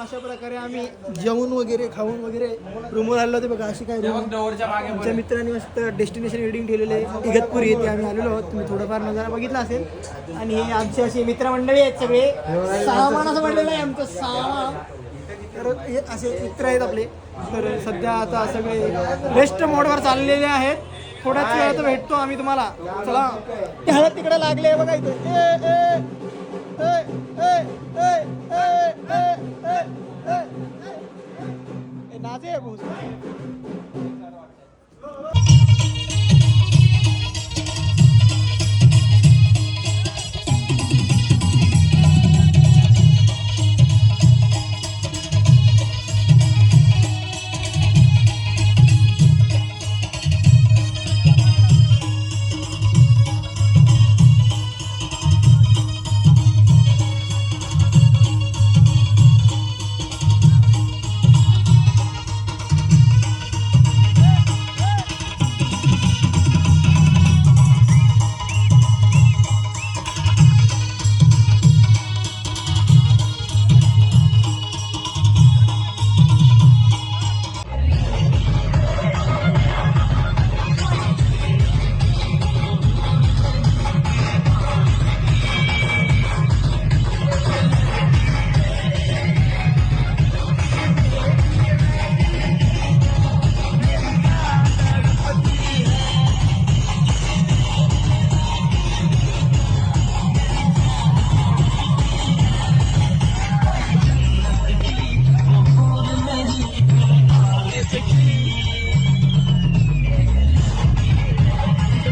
अशा प्रकारे आम्ही जेवून वगैरे खाऊन वगैरे रूमवर आलो होते बघा. अशी काय रूम आमच्या मित्रांनी मस्त डेस्टिनेशन वेडिंग ठेवलेले इगतपुरी येथे आम्ही आलेलो आहोत. तुम्ही थोडंफार नजारा बघितला असेल. आणि हे आमचे असे मित्रमंडळी आहेत सगळे. सामान असं म्हणलेलं आहे आमचं सामान. तर हे असे मित्र आहेत आपले. तर सध्या आता सगळे रेस्ट मोडवर चाललेले आहेत. थोड्याच वेळात भेटतो आम्ही तुम्हाला. चला त्याला तिकडे लागले बघा इथे. नाचे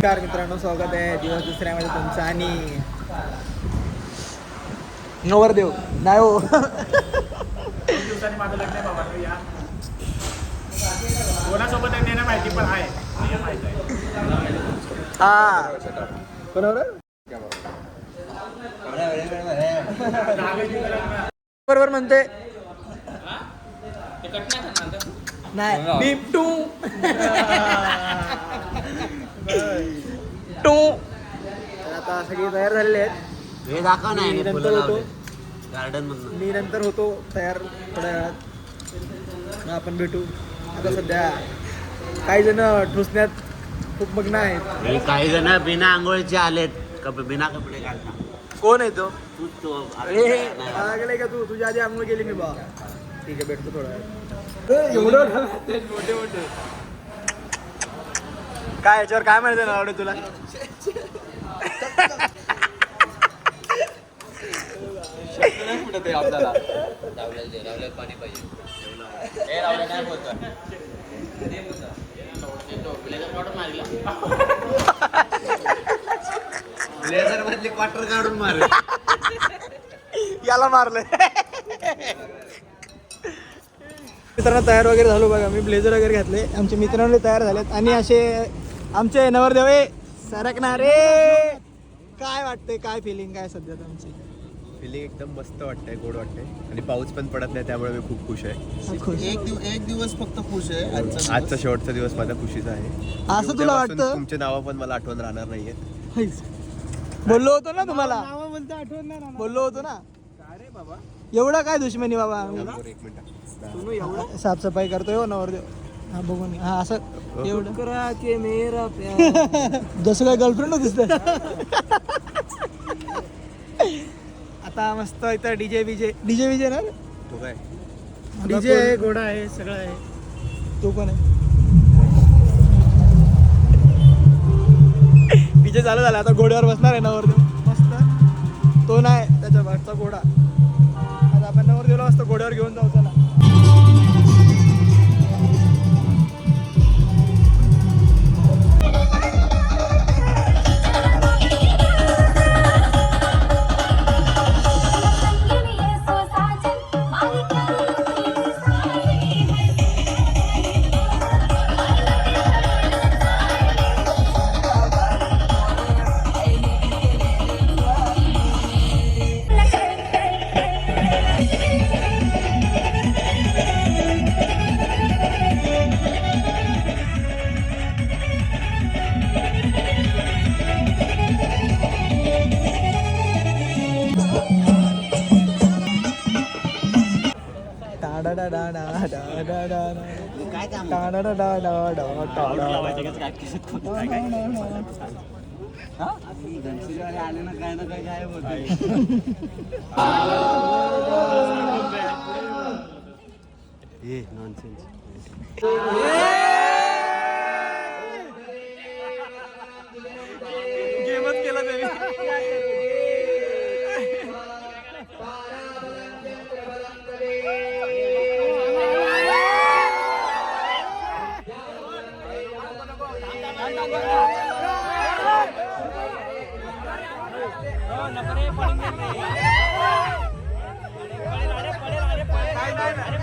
नमस्कार मित्रांनो, स्वागत आहे दिवस दुसऱ्यामध्ये तुमचं. आणि नवरदेव नाही हो दिवसांनी माझं लग्न आहे बाबा. या कोणासोबत आहे ना माहिती पण आहे. हा बरोबर बरोबर म्हणते. नाही बिपटू टू. आता सगळे तयार झालेले आहेत. हे दाखव नाही नंतर होतो गार्डन मधून. मी नंतर होतो तयार थोड्या वेळात. मग आपण भेटू. आता सध्या काही जण ठुसण्यात खूप मग्न आहेत. काही जण बिना आंघोळीचे आलेत. बिना कपडे घालता. कोण आहे तो? तू अरे लागले का तू? तुझ्या आधी आंघोळ केली मी बा. ठीक आहे, भेटतो थोडा वेळ. एवढं मोठे मोठे काय याच्यावर काय माहिती ना आवडे तुला? पाणी पाहिजे. ब्लेझर मधले क्वार्टर काढून मार. याला मारलंय. मित्रांनो तयार वगैरे झालो बघा. मी ब्लेझर वगैरे घातले. आमचे मित्रांनी तयार झालेत. आणि असे आमचे नवरदेवे सरकणारे. काय वाटतंय? काय फिलिंग काय सध्या तुमची? फिलिंग एकदम मस्त वाटतंय, गोड वाटतंय. आणि पाऊस पण पडत नाही, त्यामुळे मी खूप खुश आहे. एक दिवस फक्त खुश आहे. आजचा शेवटचा दिवस माझा खुशीचा आहे. असं तुला वाटतं? तुमचे नावं पण मला आठवण राहणार नाहीयेत. बोललो होतो ना तुम्हाला. बोललो होतो ना. एवढा काय दुश्मनी बाबा. एक मिनिट साफसफाई करतोय हो नवरदेव. हा बघून हा असं एवढं करा की मेरा प्यार. जसं काय गर्लफ्रेंड दिसत. आता मस्त इथं डीजे विजे ना. तो काय डीजे आहे, घोडा आहे, सगळं आहे. तो कोण आहे? डीजे चालू झाला. आता घोड्यावर बसणार आहे नवरदेव. मस्त. तो नाही, त्याच्या मागचा घोडा. आता आपण नवरदेवला मस्त घोड्यावर घेऊन जाऊ. चला. आले ना काय ना काय काय बोलतो हे नॉनसेन्स गेमच केला त्यांनी पडेल